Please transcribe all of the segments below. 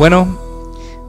Bueno,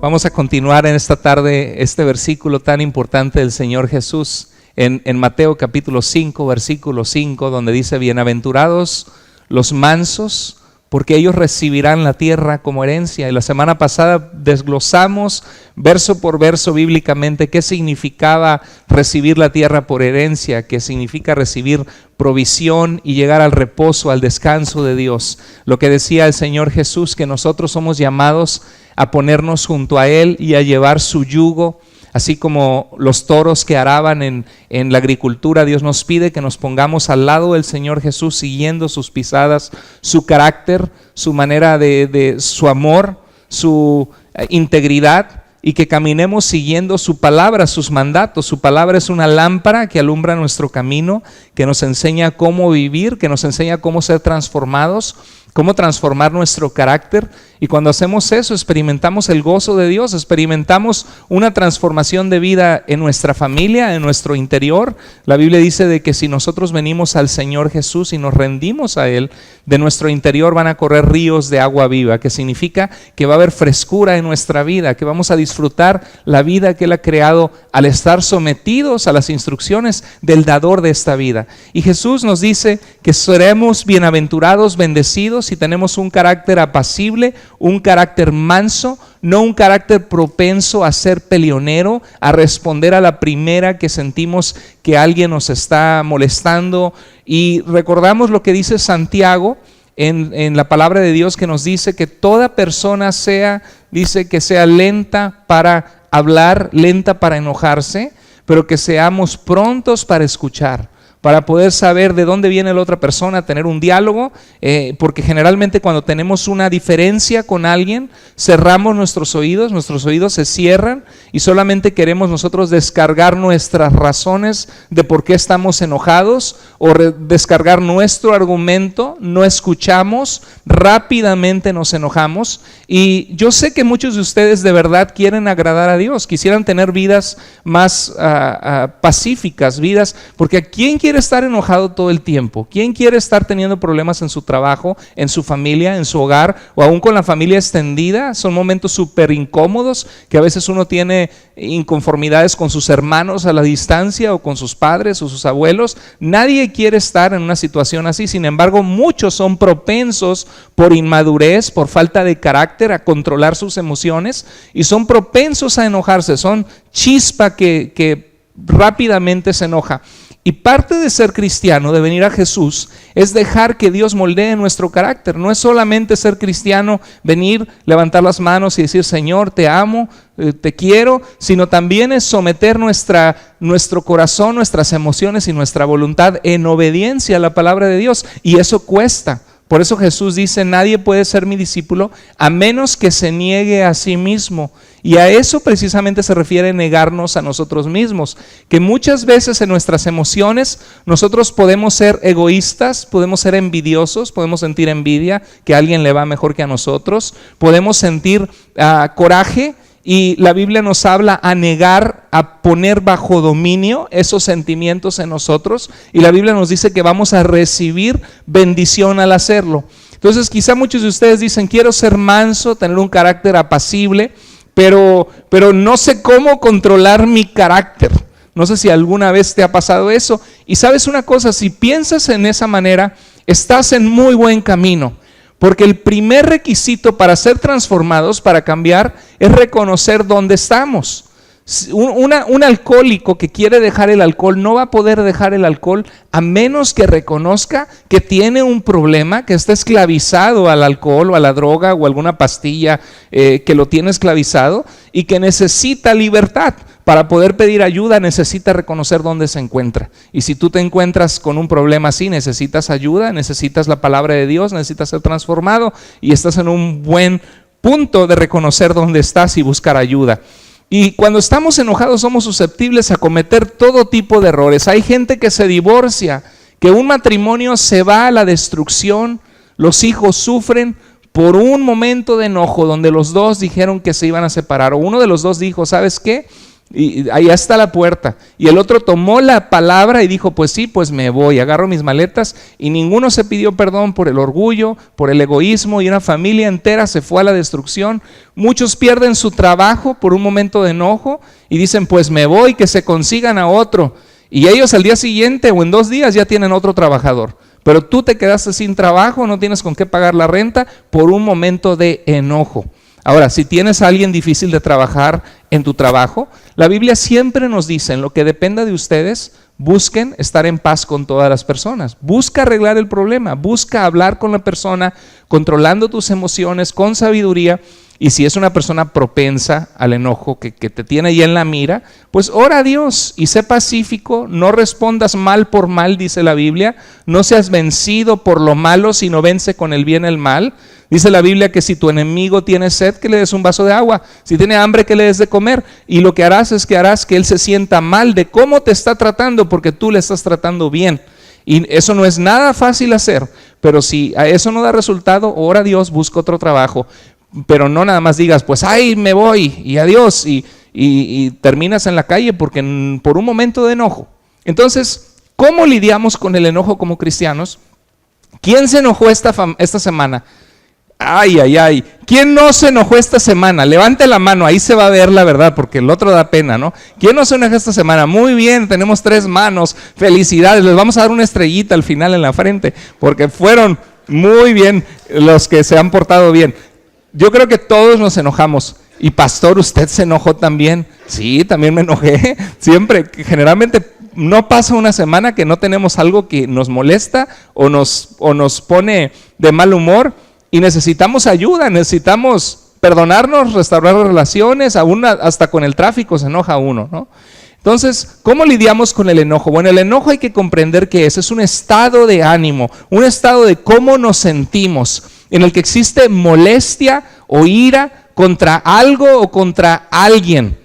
vamos a continuar en esta tarde este versículo tan importante del Señor Jesús en Mateo capítulo 5, versículo 5, donde dice: bienaventurados los mansos, porque ellos recibirán la tierra como herencia. Y la semana pasada desglosamos verso por verso bíblicamente qué significaba recibir la tierra por herencia, qué significa recibir provisión y llegar al reposo, al descanso de Dios. Lo que decía el Señor Jesús, que nosotros somos llamados a ponernos junto a Él y a llevar su yugo. Así como los toros que araban en la agricultura, Dios nos pide que nos pongamos al lado del Señor Jesús, siguiendo sus pisadas, su carácter, su manera de su amor, su integridad, y que caminemos siguiendo su palabra, sus mandatos. Su palabra es una lámpara que alumbra nuestro camino, que nos enseña cómo vivir, que nos enseña cómo ser transformados, cómo transformar nuestro carácter. Y cuando hacemos eso, experimentamos el gozo de Dios, experimentamos una transformación de vida en nuestra familia, en nuestro interior. La Biblia dice de que si nosotros venimos al Señor Jesús y nos rendimos a Él, de nuestro interior van a correr ríos de agua viva, que significa que va a haber frescura en nuestra vida, que vamos a disfrutar la vida que Él ha creado al estar sometidos a las instrucciones del dador de esta vida. Y Jesús nos dice que seremos bienaventurados, bendecidos, si tenemos un carácter apacible, un carácter manso, no un carácter propenso a ser peleonero, a responder a la primera que sentimos que alguien nos está molestando. Y recordamos lo que dice Santiago en la palabra de Dios, que nos dice que toda persona sea lenta para hablar, lenta para enojarse, pero que seamos prontos para escuchar, para poder saber de dónde viene la otra persona, tener un diálogo, porque generalmente cuando tenemos una diferencia con alguien, cerramos nuestros oídos se cierran y solamente queremos nosotros descargar nuestras razones de por qué estamos enojados o descargar nuestro argumento, no escuchamos, rápidamente nos enojamos. Y yo sé que muchos de ustedes de verdad quieren agradar a Dios, quisieran tener vidas más pacíficas, vidas, porque ¿a quién quiere estar enojado todo el tiempo? ¿Quién quiere estar teniendo problemas en su trabajo, en su familia, en su hogar o aún con la familia extendida? Son momentos súper incómodos que a veces uno tiene inconformidades con sus hermanos a la distancia o con sus padres o sus abuelos. Nadie quiere estar en una situación así. Sin embargo, muchos son propensos por inmadurez, por falta de carácter, a controlar sus emociones y son propensos a enojarse. Son chispa que rápidamente se enoja. Y parte de ser cristiano, de venir a Jesús, es dejar que Dios moldee nuestro carácter. No es solamente ser cristiano, venir, levantar las manos y decir: Señor, te amo, te quiero, sino también es someter nuestro corazón, nuestras emociones y nuestra voluntad en obediencia a la palabra de Dios. Y eso cuesta. Por eso Jesús dice: nadie puede ser mi discípulo a menos que se niegue a sí mismo. Y a eso precisamente se refiere negarnos a nosotros mismos, que muchas veces en nuestras emociones nosotros podemos ser egoístas, podemos ser envidiosos, podemos sentir envidia que a alguien le va mejor que a nosotros, podemos sentir coraje. Y la Biblia nos habla a negar, a poner bajo dominio esos sentimientos en nosotros. Y la Biblia nos dice que vamos a recibir bendición al hacerlo. Entonces quizá muchos de ustedes dicen: quiero ser manso, tener un carácter apacible, pero no sé cómo controlar mi carácter. No sé si alguna vez te ha pasado eso. Y sabes una cosa, si piensas en esa manera, estás en muy buen camino. Porque el primer requisito para ser transformados, para cambiar, es reconocer dónde estamos. Un alcohólico que quiere dejar el alcohol no va a poder dejar el alcohol a menos que reconozca que tiene un problema, que está esclavizado al alcohol o a la droga o alguna pastilla que lo tiene esclavizado y que necesita libertad. Para poder pedir ayuda necesita reconocer dónde se encuentra. Y si tú te encuentras con un problema así, necesitas ayuda, necesitas la palabra de Dios, necesitas ser transformado y estás en un buen punto de reconocer dónde estás y buscar ayuda. Y cuando estamos enojados somos susceptibles a cometer todo tipo de errores. Hay gente que se divorcia, que un matrimonio se va a la destrucción, los hijos sufren por un momento de enojo donde los dos dijeron que se iban a separar, o uno de los dos dijo: ¿sabes qué? y allá está la puerta. Y el otro tomó la palabra y dijo, pues sí, pues me voy, agarro mis maletas, y ninguno se pidió perdón por el orgullo, por el egoísmo, y una familia entera se fue a la destrucción. Muchos pierden su trabajo por un momento de enojo y dicen, pues me voy, que se consigan a otro. Y ellos al día siguiente o en 2 días ya tienen otro trabajador. Pero tú te quedaste sin trabajo, no tienes con qué pagar la renta por un momento de enojo. Ahora, si tienes a alguien difícil de trabajar en tu trabajo, la Biblia siempre nos dice, en lo que dependa de ustedes, busquen estar en paz con todas las personas. Busca arreglar el problema, busca hablar con la persona, controlando tus emociones con sabiduría. Y si es una persona propensa al enojo, que te tiene ahí en la mira, pues ora a Dios y sé pacífico, no respondas mal por mal, dice la Biblia, no seas vencido por lo malo, sino vence con el bien el mal. Dice la Biblia que si tu enemigo tiene sed, que le des un vaso de agua, si tiene hambre, que le des de comer, y lo que harás es que harás que él se sienta mal de cómo te está tratando, porque tú le estás tratando bien. Y eso no es nada fácil hacer, pero si a eso no da resultado, ora a Dios, busca otro trabajo. Pero no nada más digas, pues ay, me voy y adiós, y terminas en la calle por un momento de enojo. Entonces, ¿cómo lidiamos con el enojo como cristianos? ¿Quién se enojó esta semana? Ay, ay, ay. ¿Quién no se enojó esta semana? Levante la mano, ahí se va a ver la verdad, porque el otro da pena, ¿no? ¿Quién no se enojó esta semana? Muy bien, tenemos 3 manos, felicidades, les vamos a dar una estrellita al final en la frente, porque fueron muy bien los que se han portado bien. Yo creo que todos nos enojamos. Y pastor, ¿usted se enojó también? Sí, también me enojé. Siempre, generalmente no pasa una semana que no tenemos algo que nos molesta o nos pone de mal humor y necesitamos ayuda, necesitamos perdonarnos, restaurar relaciones, aún hasta con el tráfico se enoja uno, ¿no? Entonces, ¿cómo lidiamos con el enojo? Bueno, el enojo hay que comprender que es un estado de ánimo, un estado de cómo nos sentimos, en el que existe molestia o ira contra algo o contra alguien.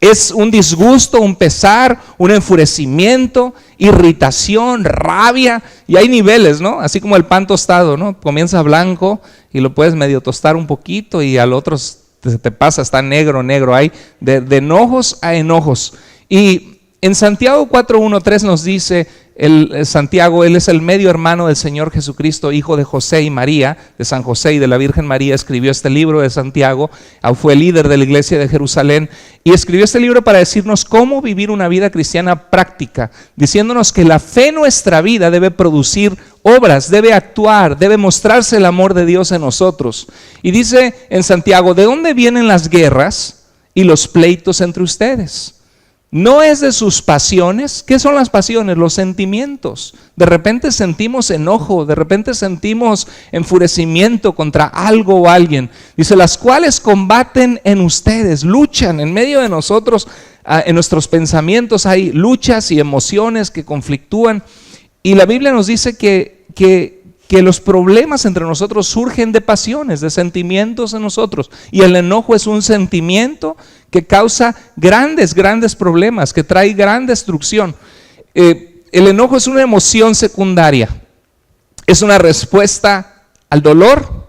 Es un disgusto, un pesar, un enfurecimiento, irritación, rabia, y hay niveles, ¿no? Así como el pan tostado, ¿no? Comienza blanco y lo puedes medio tostar un poquito y al otro te pasa, está negro, hay de enojos a enojos. Y en Santiago 4:1-3 nos dice, Santiago, él es el medio hermano del Señor Jesucristo, hijo de José y María, de San José y de la Virgen María, escribió este libro de Santiago, fue líder de la iglesia de Jerusalén, y escribió este libro para decirnos cómo vivir una vida cristiana práctica, diciéndonos que la fe en nuestra vida debe producir obras, debe actuar, debe mostrarse el amor de Dios en nosotros. Y dice en Santiago, ¿de dónde vienen las guerras y los pleitos entre ustedes? ¿No es de sus pasiones? ¿Qué son las pasiones? Los sentimientos. De repente sentimos enojo, de repente sentimos enfurecimiento contra algo o alguien. Dice, las cuales combaten en ustedes, luchan en medio de nosotros, en nuestros pensamientos hay luchas y emociones que conflictúan. Y la Biblia nos dice que los problemas entre nosotros surgen de pasiones, de sentimientos en nosotros. Y el enojo es un sentimiento que causa grandes problemas, que trae gran destrucción. El enojo es una emoción secundaria. Es una respuesta al dolor,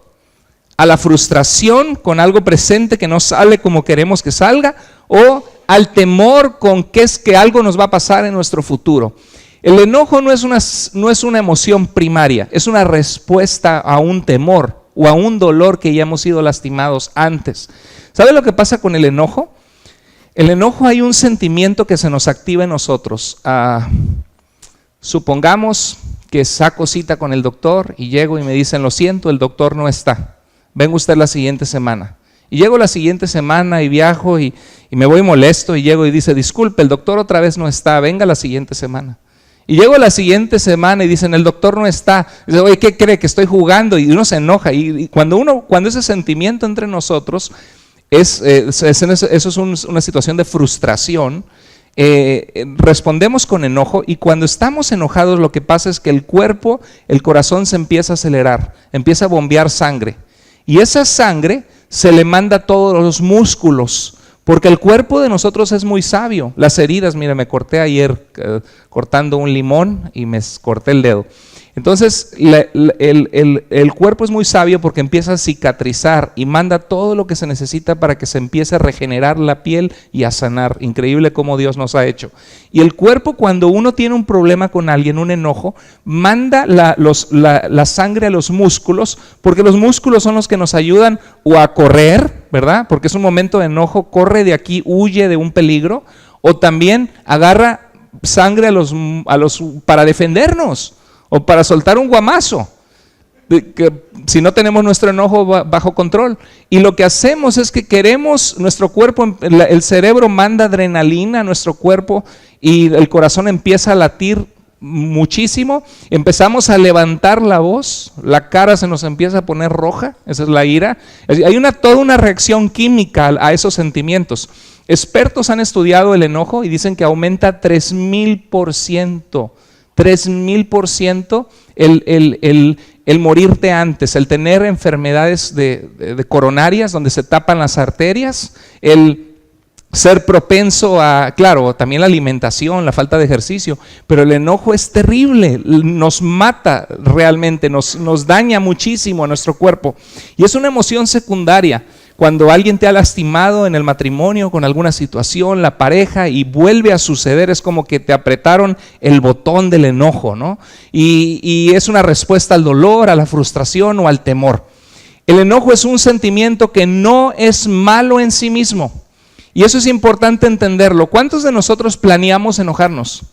a la frustración con algo presente que no sale como queremos que salga, o al temor con que es que algo nos va a pasar en nuestro futuro. El enojo no es una emoción primaria, es una respuesta a un temor o a un dolor que ya hemos sido lastimados antes. ¿Sabe lo que pasa con el enojo? El enojo, hay un sentimiento que se nos activa en nosotros. Supongamos que saco cita con el doctor y llego y me dicen, lo siento, el doctor no está, venga usted la siguiente semana. Y llego la siguiente semana y viajo y me voy molesto y llego y dice, disculpe, el doctor otra vez no está, venga la siguiente semana. Y llego la siguiente semana y dicen, el doctor no está. Dice, oye, ¿qué cree? Que estoy jugando. Y uno se enoja. Y cuando ese sentimiento entre nosotros, eso es una situación de frustración, respondemos con enojo. Y cuando estamos enojados, lo que pasa es que el cuerpo, el corazón se empieza a acelerar, empieza a bombear sangre. Y esa sangre se le manda a todos los músculos. Porque el cuerpo de nosotros es muy sabio. Las heridas, mira, me corté ayer cortando un limón y me corté el dedo. Entonces el cuerpo es muy sabio porque empieza a cicatrizar y manda todo lo que se necesita para que se empiece a regenerar la piel y a sanar. Increíble cómo Dios nos ha hecho. Y el cuerpo, cuando uno tiene un problema con alguien, un enojo, manda la sangre a los músculos, porque los músculos son los que nos ayudan o a correr, ¿verdad? Porque es un momento de enojo, corre de aquí, huye de un peligro, o también agarra sangre para defendernos o para soltar un guamazo, que si no tenemos nuestro enojo bajo control. Y lo que hacemos es que queremos, nuestro cuerpo, el cerebro manda adrenalina a nuestro cuerpo y el corazón empieza a latir muchísimo, empezamos a levantar la voz, la cara se nos empieza a poner roja, esa es la ira. Hay toda una reacción química a esos sentimientos. Expertos han estudiado el enojo y dicen que aumenta 3000%. 3000% el morirte antes, el tener enfermedades de coronarias donde se tapan las arterias, el ser propenso a, claro, también la alimentación, la falta de ejercicio, pero el enojo es terrible, nos mata realmente, nos daña muchísimo a nuestro cuerpo y es una emoción secundaria. Cuando alguien te ha lastimado en el matrimonio con alguna situación, la pareja, y vuelve a suceder, es como que te apretaron el botón del enojo, ¿no? Y es una respuesta al dolor, a la frustración o al temor. El enojo es un sentimiento que no es malo en sí mismo. Y eso es importante entenderlo. ¿Cuántos de nosotros planeamos enojarnos?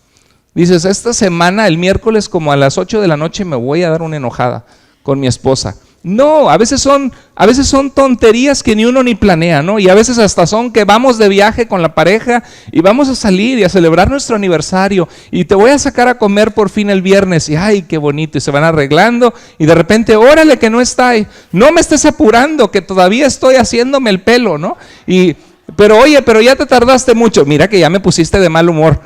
Dices, esta semana, el miércoles, como a las 8 de la noche, me voy a dar una enojada con mi esposa. No, a veces son tonterías que ni uno ni planea, ¿no? Y a veces hasta son que vamos de viaje con la pareja y vamos a salir y a celebrar nuestro aniversario y te voy a sacar a comer por fin el viernes y ay, qué bonito, y se van arreglando y de repente, órale que no está ahí, no me estés apurando que todavía estoy haciéndome el pelo, ¿no? Pero oye, pero ya te tardaste mucho, mira que ya me pusiste de mal humor.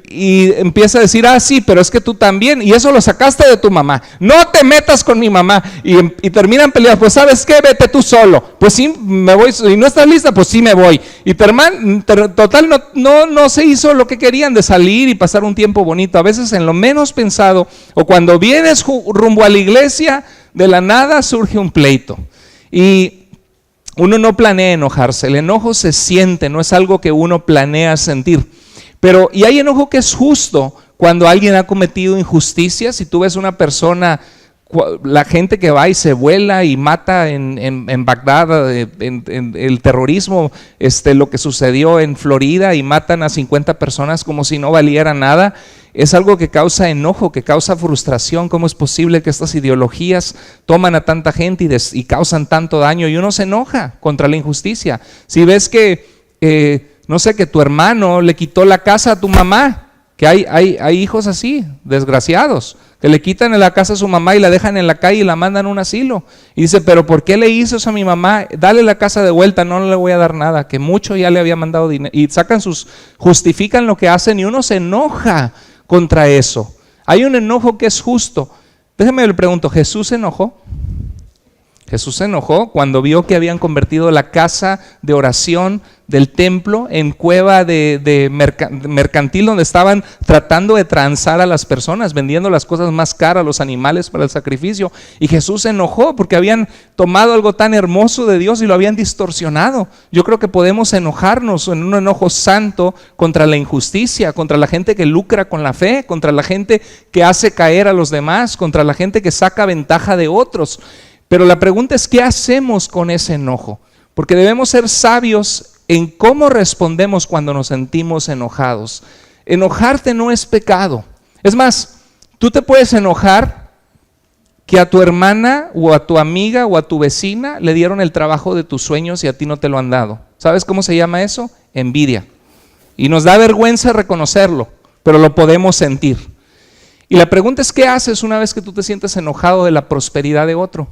Y empieza a decir, sí, pero es que tú también, y eso lo sacaste de tu mamá, no te metas con mi mamá, y terminan peleados. Pues ¿sabes qué? Vete tú solo. Pues sí, me voy, y no estás lista, pues sí me voy. Y total, no se hizo lo que querían de salir y pasar un tiempo bonito. A veces en lo menos pensado, o cuando vienes rumbo a la iglesia, de la nada surge un pleito. Y uno no planea enojarse, el enojo se siente, no es algo que uno planea sentir. Y hay enojo que es justo cuando alguien ha cometido injusticias. Si tú ves una persona, la gente que va y se vuela y mata en Bagdad, en el terrorismo, lo que sucedió en Florida y matan a 50 personas como si no valiera nada, es algo que causa enojo, que causa frustración. ¿Cómo es posible que estas ideologías toman a tanta gente y causan tanto daño? Y uno se enoja contra la injusticia. Si ves que no sé, que tu hermano le quitó la casa a tu mamá, que hay hijos así, desgraciados, que le quitan la casa a su mamá y la dejan en la calle y la mandan a un asilo. Y dice, pero ¿por qué le hizo eso a mi mamá? Dale la casa de vuelta, no le voy a dar nada, que mucho ya le había mandado dinero. Y justifican lo que hacen y uno se enoja contra eso. Hay un enojo que es justo. Déjame le pregunto, ¿Jesús se enojó? Jesús se enojó cuando vio que habían convertido la casa de oración del templo en cueva de mercantil, donde estaban tratando de transar a las personas, vendiendo las cosas más caras, los animales para el sacrificio. Y Jesús se enojó porque habían tomado algo tan hermoso de Dios y lo habían distorsionado. Yo creo que podemos enojarnos en un enojo santo contra la injusticia, contra la gente que lucra con la fe, contra la gente que hace caer a los demás, contra la gente que saca ventaja de otros. Pero la pregunta es, ¿qué hacemos con ese enojo? Porque debemos ser sabios en cómo respondemos cuando nos sentimos enojados. Enojarte no es pecado. Es más, tú te puedes enojar que a tu hermana o a tu amiga o a tu vecina le dieron el trabajo de tus sueños y a ti no te lo han dado. ¿Sabes cómo se llama eso? Envidia. Y nos da vergüenza reconocerlo, pero lo podemos sentir. Y la pregunta es, ¿qué haces una vez que tú te sientes enojado de la prosperidad de otro?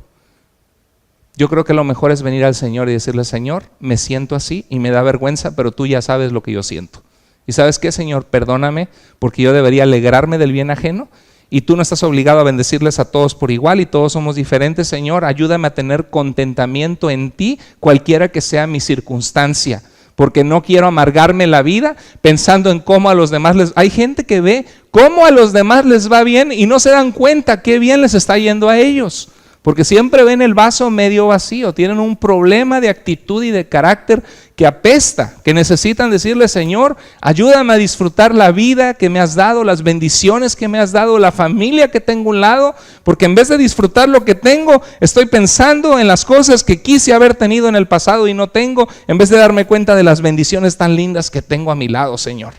Yo creo que lo mejor es venir al Señor y decirle, Señor, me siento así y me da vergüenza, pero tú ya sabes lo que yo siento. ¿Y sabes qué, Señor? Perdóname, porque yo debería alegrarme del bien ajeno y tú no estás obligado a bendecirles a todos por igual y todos somos diferentes. Señor, ayúdame a tener contentamiento en ti, cualquiera que sea mi circunstancia, porque no quiero amargarme la vida pensando en cómo a los demás les... Hay gente que ve cómo a los demás les va bien y no se dan cuenta qué bien les está yendo a ellos, porque siempre ven el vaso medio vacío, tienen un problema de actitud y de carácter que apesta, que necesitan decirle: Señor, ayúdame a disfrutar la vida que me has dado, las bendiciones que me has dado, la familia que tengo a un lado, porque en vez de disfrutar lo que tengo, estoy pensando en las cosas que quise haber tenido en el pasado y no tengo, en vez de darme cuenta de las bendiciones tan lindas que tengo a mi lado, Señor.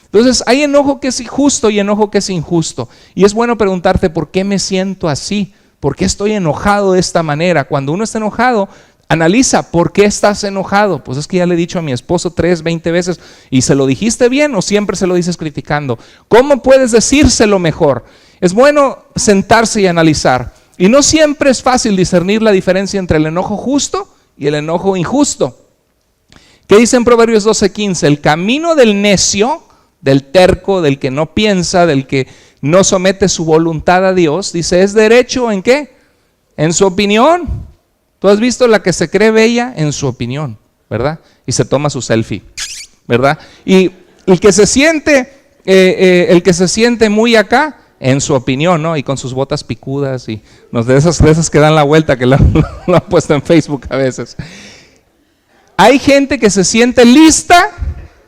Entonces hay enojo que es justo y enojo que es injusto, y es bueno preguntarte: ¿por qué me siento así? ¿Por qué estoy enojado de esta manera? Cuando uno está enojado, analiza por qué estás enojado. Pues es que ya le he dicho a mi esposo 20 veces, ¿y se lo dijiste bien o siempre se lo dices criticando? ¿Cómo puedes decírselo mejor? Es bueno sentarse y analizar. Y no siempre es fácil discernir la diferencia entre el enojo justo y el enojo injusto. ¿Qué dice en Proverbios 12:15? El camino del necio, del terco, del que no piensa, del que no somete su voluntad a Dios, dice, es derecho ¿en qué? En su opinión. Tú has visto la que se cree bella en su opinión, ¿verdad? Y se toma su selfie, ¿verdad? Y el que se siente muy acá, en su opinión, ¿no? Y con sus botas picudas y de esas que dan la vuelta, que lo han puesto en Facebook a veces. Hay gente que se siente lista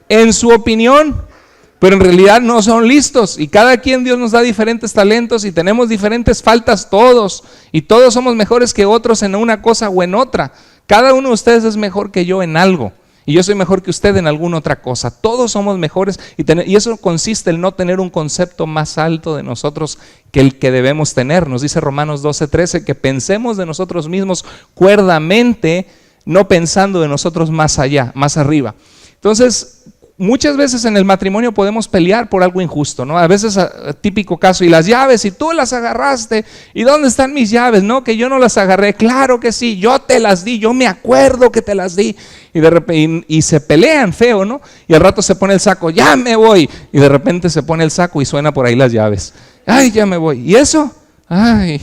en su opinión, pero en realidad no son listos, y cada quien Dios nos da diferentes talentos y tenemos diferentes faltas todos, y todos somos mejores que otros en una cosa o en otra. Cada uno de ustedes es mejor que yo en algo, y yo soy mejor que usted en alguna otra cosa. Todos somos mejores, y eso consiste en no tener un concepto más alto de nosotros que el que debemos tener. Nos dice Romanos 12:13 que pensemos de nosotros mismos cuerdamente, no pensando de nosotros más allá, más arriba. Entonces, muchas veces en el matrimonio podemos pelear por algo injusto, ¿no? A veces, típico caso, y las llaves, y tú las agarraste, ¿y dónde están mis llaves? No, que yo no las agarré. Claro que sí, yo te las di, yo me acuerdo que te las di. Y de repente, y se pelean feo, ¿no? Y al rato se pone el saco, ya me voy. Y de repente se pone el saco y suena por ahí las llaves. Ay, ya me voy. ¿Y eso? Ay,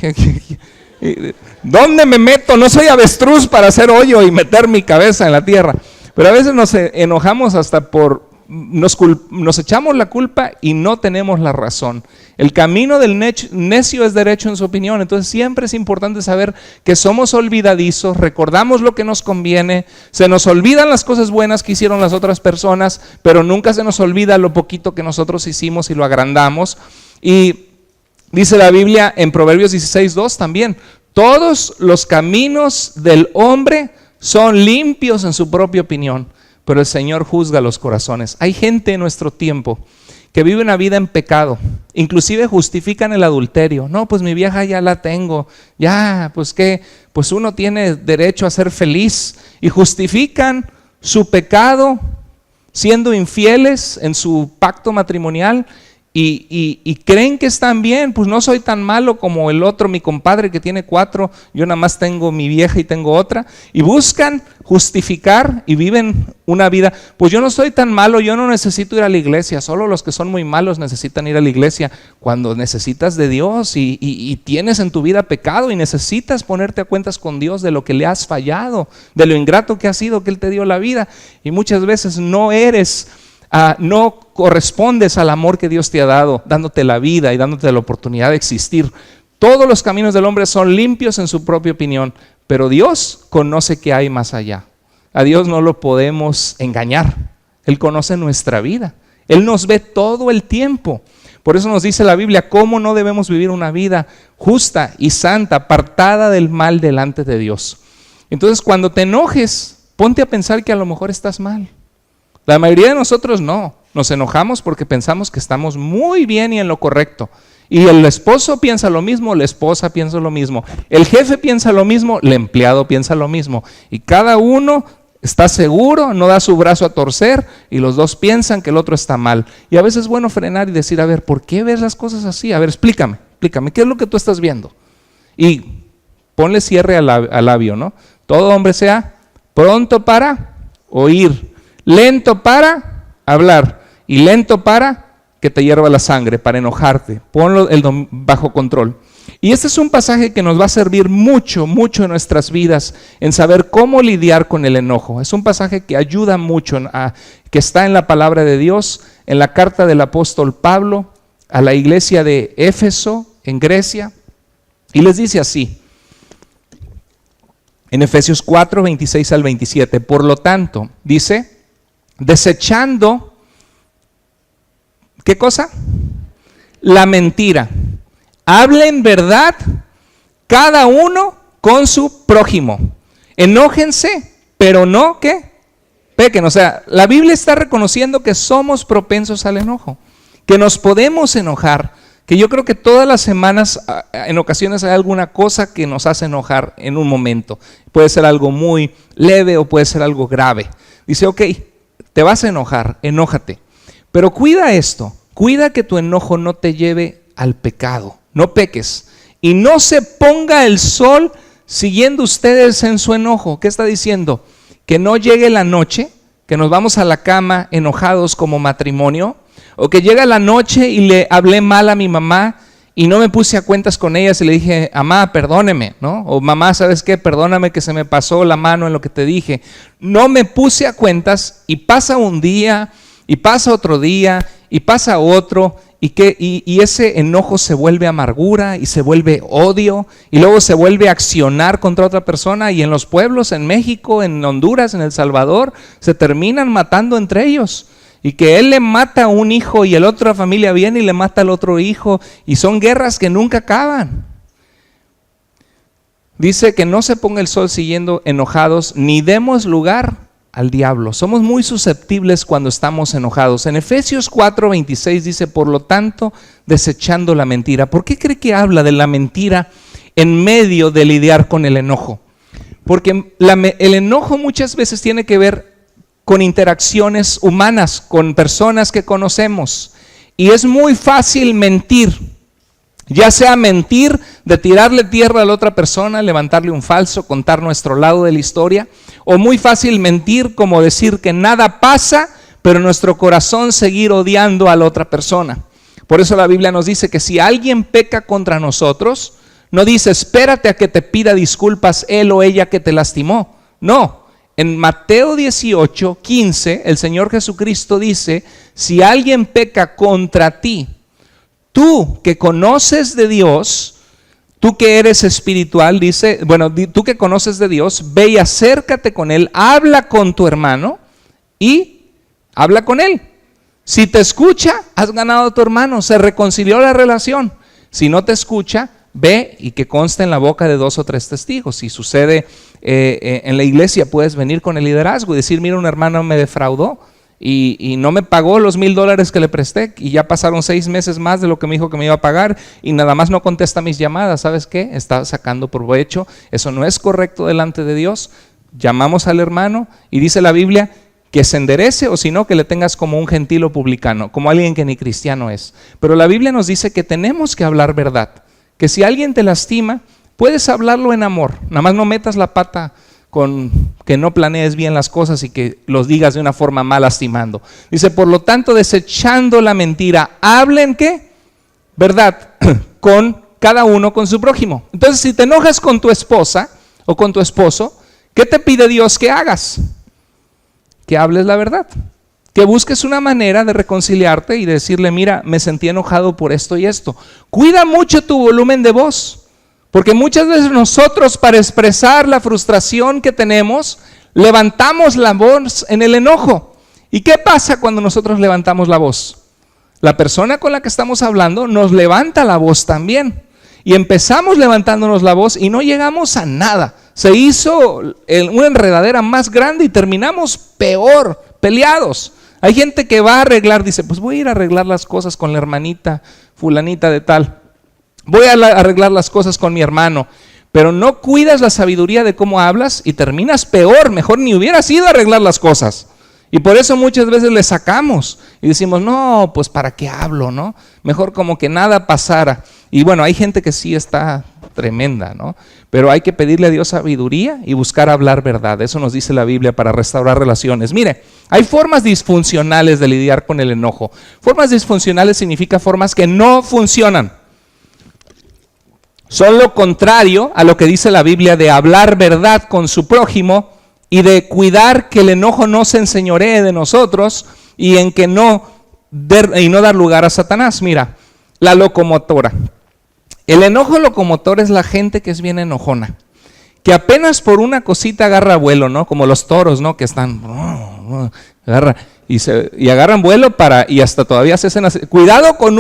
¿dónde me meto? No soy avestruz para hacer hoyo y meter mi cabeza en la tierra. Pero a veces nos enojamos hasta nos echamos la culpa y no tenemos la razón. El camino del necio es derecho en su opinión. Entonces siempre es importante saber que somos olvidadizos, recordamos lo que nos conviene, se nos olvidan las cosas buenas que hicieron las otras personas, pero nunca se nos olvida lo poquito que nosotros hicimos y lo agrandamos. Y dice la Biblia en Proverbios 16:2 también, todos los caminos del hombre son limpios en su propia opinión, pero el Señor juzga los corazones. Hay gente en nuestro tiempo que vive una vida en pecado, inclusive justifican el adulterio. No, pues mi vieja ya la tengo, ya, pues qué, pues uno tiene derecho a ser feliz, y justifican su pecado siendo infieles en su pacto matrimonial. Y creen que están bien, pues no soy tan malo como el otro, mi compadre que tiene 4, yo nada más tengo mi vieja y tengo otra, y buscan justificar y viven una vida, pues yo no soy tan malo, yo no necesito ir a la iglesia, solo los que son muy malos necesitan ir a la iglesia, cuando necesitas de Dios y tienes en tu vida pecado y necesitas ponerte a cuentas con Dios de lo que le has fallado, de lo ingrato que has sido, que Él te dio la vida, y muchas veces no correspondes al amor que Dios te ha dado, dándote la vida y dándote la oportunidad de existir. Todos los caminos del hombre son limpios en su propia opinión, pero Dios conoce qué hay más allá. A Dios no lo podemos engañar. Él conoce nuestra vida. Él nos ve todo el tiempo. Por eso nos dice la Biblia cómo no debemos vivir una vida justa y santa, apartada del mal delante de Dios. Entonces, cuando te enojes, ponte a pensar que a lo mejor estás mal. La mayoría de nosotros no, nos enojamos porque pensamos que estamos muy bien y en lo correcto. Y el esposo piensa lo mismo, la esposa piensa lo mismo, el jefe piensa lo mismo, el empleado piensa lo mismo. Y cada uno está seguro, no da su brazo a torcer, y los dos piensan que el otro está mal. Y a veces es bueno frenar y decir, a ver, ¿por qué ves las cosas así? A ver, explícame, ¿qué es lo que tú estás viendo? Y ponle cierre al labio, ¿no? Todo hombre sea pronto para oír, lento para hablar y lento para que te hierva la sangre, para enojarte. Ponlo bajo control. Y este es un pasaje que nos va a servir mucho, mucho en nuestras vidas, en saber cómo lidiar con el enojo. Es un pasaje que ayuda mucho, que está en la palabra de Dios, en la carta del apóstol Pablo a la iglesia de Éfeso, en Grecia. Y les dice así, en Efesios 4, 26 al 27. Por lo tanto, dice, desechando, ¿qué cosa? La mentira. Hablen verdad cada uno con su prójimo. Enójense, pero no, ¿qué? Pequen. O sea, la Biblia está reconociendo que somos propensos al enojo, que nos podemos enojar, que yo creo que todas las semanas, en ocasiones hay alguna cosa que nos hace enojar en un momento. Puede ser algo muy leve o puede ser algo grave. Dice, ok, te vas a enojar, enójate. Pero cuida esto, cuida que tu enojo no te lleve al pecado. No peques y no se ponga el sol siguiendo ustedes en su enojo. ¿Qué está diciendo? Que no llegue la noche, que nos vamos a la cama enojados como matrimonio, o que llega la noche y le hablé mal a mi mamá y no me puse a cuentas con ellas y le dije, mamá, perdóneme, ¿no? O mamá, ¿sabes qué? Perdóname que se me pasó la mano en lo que te dije. No me puse a cuentas y pasa un día y pasa otro día y pasa otro. Y ese enojo se vuelve amargura y se vuelve odio y luego se vuelve a accionar contra otra persona, y en los pueblos, en México, en Honduras, en El Salvador, se terminan matando entre ellos, y que él le mata a un hijo y el otra familia viene y le mata al otro hijo, y son guerras que nunca acaban. Dice que no se ponga el sol siguiendo enojados, ni demos lugar al diablo. Somos muy susceptibles cuando estamos enojados. En Efesios 4, 26 dice, por lo tanto, desechando la mentira. ¿Por qué cree que habla de la mentira en medio de lidiar con el enojo? Porque el enojo muchas veces tiene que ver con interacciones humanas, con personas que conocemos. Y es muy fácil mentir. Ya sea mentir de tirarle tierra a la otra persona, levantarle un falso, contar nuestro lado de la historia, o muy fácil mentir como decir que nada pasa, pero en nuestro corazón seguir odiando a la otra persona. Por eso la Biblia nos dice que si alguien peca contra nosotros, no dice espérate a que te pida disculpas él o ella que te lastimó. No, en Mateo 18, 15, el Señor Jesucristo dice, si alguien peca contra ti, tú que conoces de Dios, tú que eres espiritual, dice, bueno, tú que conoces de Dios, ve y acércate con él, habla con tu hermano y habla con él. Si te escucha, has ganado a tu hermano, se reconcilió la relación. Si no te escucha, ve y que conste en la boca de 2 o 3 testigos. Si sucede en la iglesia, puedes venir con el liderazgo y decir, mira, un hermano me defraudó. Y no me pagó los $1,000 que le presté, y ya pasaron 6 meses más de lo que me dijo que me iba a pagar, y nada más no contesta mis llamadas. ¿Sabes qué? Está sacando provecho. Eso no es correcto delante de Dios. Llamamos al hermano y dice la Biblia que se enderece, o si no, que le tengas como un gentil o publicano, como alguien que ni cristiano es. Pero la Biblia nos dice que tenemos que hablar verdad, que si alguien te lastima, puedes hablarlo en amor. Nada más no metas la pata con que no planees bien las cosas y que los digas de una forma mal lastimando. Dice, por lo tanto, desechando la mentira, hablen ¿qué? Verdad, con cada uno con su prójimo. Entonces, si te enojas con tu esposa o con tu esposo, ¿qué te pide Dios que hagas? Que hables la verdad, que busques una manera de reconciliarte y de decirle, mira, me sentí enojado por esto y esto. Cuida mucho tu volumen de voz. Porque muchas veces nosotros, para expresar la frustración que tenemos, levantamos la voz en el enojo. ¿Y qué pasa cuando nosotros levantamos la voz? La persona con la que estamos hablando nos levanta la voz también. Y empezamos levantándonos la voz y no llegamos a nada. Se hizo una enredadera más grande y terminamos peor, peleados. Hay gente que va a arreglar, dice, pues voy a ir a arreglar las cosas con la hermanita fulanita de tal. Voy a arreglar las cosas con mi hermano, pero no cuidas la sabiduría de cómo hablas y terminas peor. Mejor ni hubieras ido a arreglar las cosas. Y por eso muchas veces le sacamos y decimos, no, pues ¿para qué hablo, no? Mejor como que nada pasara. Y bueno, hay gente que sí está tremenda, ¿no? Pero hay que pedirle a Dios sabiduría y buscar hablar verdad. Eso nos dice la Biblia para restaurar relaciones. Mire, hay formas disfuncionales de lidiar con el enojo. Formas disfuncionales significa formas que no funcionan. Son lo contrario a lo que dice la Biblia de hablar verdad con su prójimo y de cuidar que el enojo no se enseñoree de nosotros y en que no dar lugar a Satanás. Mira, la locomotora. El enojo locomotor es la gente que es bien enojona, que apenas por una cosita agarra vuelo, ¿no? Como los toros, ¿no? Que están agarra y agarran vuelo y hasta todavía se hacen así. Cuidado con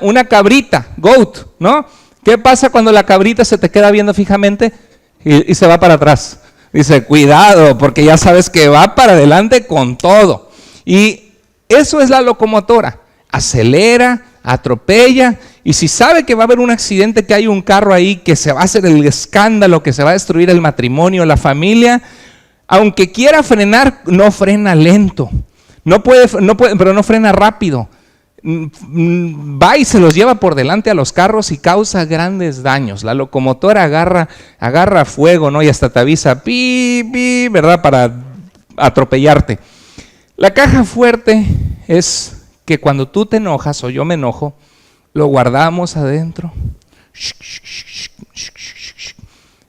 una cabrita, goat, ¿no? ¿Qué pasa cuando la cabrita se te queda viendo fijamente y se va para atrás? Dice, cuidado, porque ya sabes que va para adelante con todo. Y eso es la locomotora. Acelera, atropella, y si sabe que va a haber un accidente, que hay un carro ahí, que se va a hacer el escándalo, que se va a destruir el matrimonio, la familia, aunque quiera frenar, no frena lento. No puede, pero no frena rápido. Va y se los lleva por delante a los carros y causa grandes daños. La locomotora agarra fuego, ¿no? Y hasta te avisa, pi, pi, ¿verdad? Para atropellarte. La caja fuerte es que cuando tú te enojas o yo me enojo, lo guardamos adentro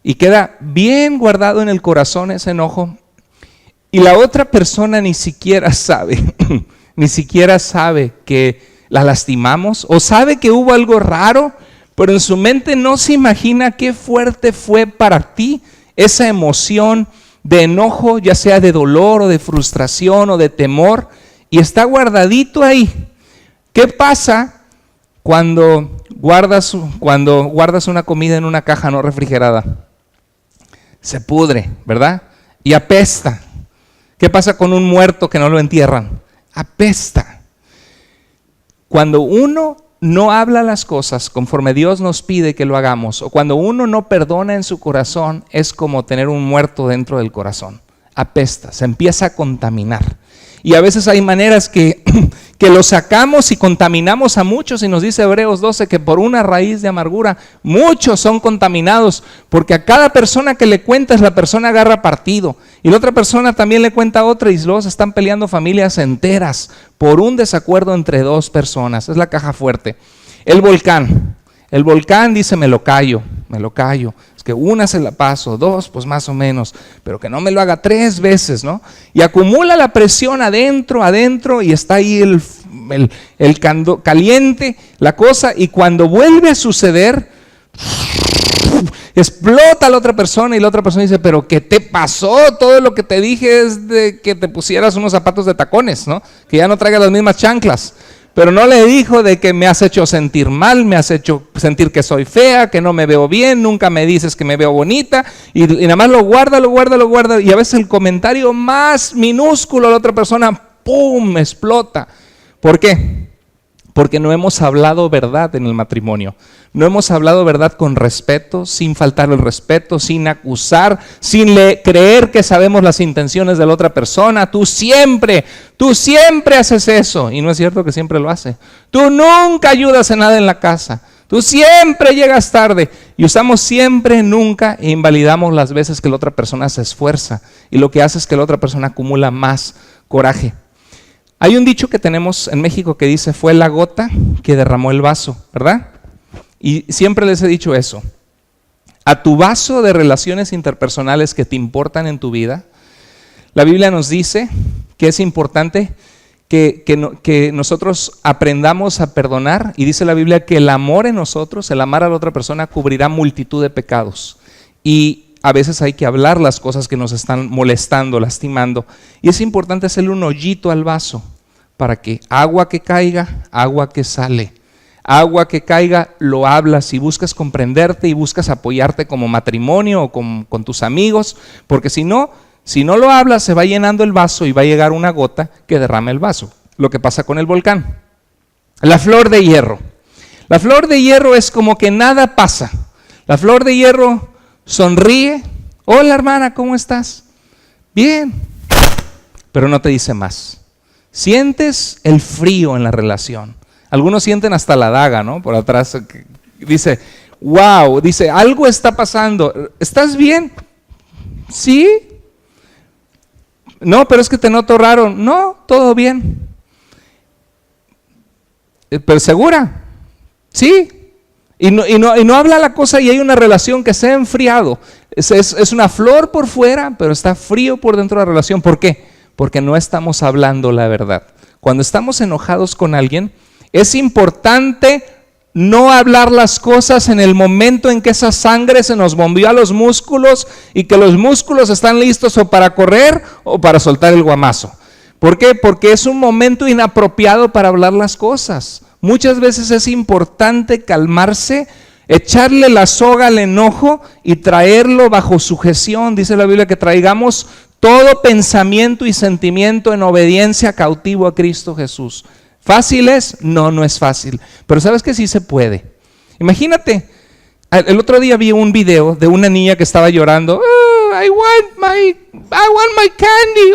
y queda bien guardado en el corazón ese enojo, y la otra persona ni siquiera sabe que la lastimamos, o sabe que hubo algo raro, pero en su mente no se imagina qué fuerte fue para ti esa emoción de enojo, ya sea de dolor o de frustración o de temor, y está guardadito ahí. ¿Qué pasa cuando guardas una comida en una caja no refrigerada? Se pudre, ¿verdad? Y apesta. ¿Qué pasa con un muerto que no lo entierran? Apesta. Cuando uno no habla las cosas conforme Dios nos pide que lo hagamos, o cuando uno no perdona en su corazón, es como tener un muerto dentro del corazón. Apesta, se empieza a contaminar. Y a veces hay maneras que lo sacamos y contaminamos a muchos, y nos dice Hebreos 12 que por una raíz de amargura muchos son contaminados, porque a cada persona que le cuentas, la persona agarra partido, y la otra persona también le cuenta a otra, y luego se están peleando familias enteras por un desacuerdo entre dos personas. Es la caja fuerte. El volcán dice, me lo callo. Es que una se la paso, dos pues más o menos, pero que no me lo haga 3 veces, ¿no? Y acumula la presión adentro, y está ahí el caliente, la cosa, y cuando vuelve a suceder, explota a la otra persona, y la otra persona dice, pero ¿qué te pasó? Todo lo que te dije es de que te pusieras unos zapatos de tacones, ¿no? Que ya no traigas las mismas chanclas. Pero no le dijo de que me has hecho sentir mal, me has hecho sentir que soy fea, que no me veo bien, nunca me dices que me veo bonita, y nada más lo guarda, y a veces el comentario más minúsculo de la otra persona, ¡pum!, explota. ¿Por qué? Porque no hemos hablado verdad en el matrimonio. No hemos hablado verdad con respeto, sin faltar el respeto, sin acusar, sin creer que sabemos las intenciones de la otra persona. Tú siempre haces eso. Y no es cierto que siempre lo hace. Tú nunca ayudas en nada en la casa. Tú siempre llegas tarde. Y usamos siempre, nunca, e invalidamos las veces que la otra persona se esfuerza. Y lo que hace es que la otra persona acumula más coraje. Hay un dicho que tenemos en México que dice, fue la gota que derramó el vaso, ¿verdad? Y siempre les he dicho eso. A tu vaso de relaciones interpersonales que te importan en tu vida, la Biblia nos dice que es importante que nosotros aprendamos a perdonar, y dice la Biblia que el amor en nosotros, el amar a la otra persona, cubrirá multitud de pecados. Y a veces hay que hablar las cosas que nos están molestando, lastimando, y es importante hacerle un hoyito al vaso para que agua que caiga, agua que sale. Agua que caiga, lo hablas y buscas comprenderte y buscas apoyarte como matrimonio o con tus amigos, porque si no lo hablas, se va llenando el vaso y va a llegar una gota que derrame el vaso. Lo que pasa con el volcán. La flor de hierro. La flor de hierro es como que nada pasa. La flor de hierro sonríe. Hola hermana, ¿cómo estás? Bien. Pero no te dice más. Sientes el frío en la relación. Algunos sienten hasta la daga, ¿no? Por atrás. Dice, wow, dice, algo está pasando. ¿Estás bien? ¿Sí? No, pero es que te noto raro. No, todo bien. ¿Pero segura? Sí. Y no habla la cosa y hay una relación que se ha enfriado. Es una flor por fuera, pero está frío por dentro de la relación. ¿Por qué? Porque no estamos hablando la verdad. Cuando estamos enojados con alguien, es importante no hablar las cosas en el momento en que esa sangre se nos bombeó a los músculos y que los músculos están listos o para correr o para soltar el guamazo. ¿Por qué? Porque es un momento inapropiado para hablar las cosas. Muchas veces es importante calmarse, echarle la soga al enojo y traerlo bajo sujeción. Dice la Biblia que traigamos todo pensamiento y sentimiento en obediencia cautivo a Cristo Jesús. ¿Fácil es? No, no es fácil. Pero ¿sabes que sí se puede? Imagínate, el otro día vi un video de una niña que estaba llorando. I want my candy.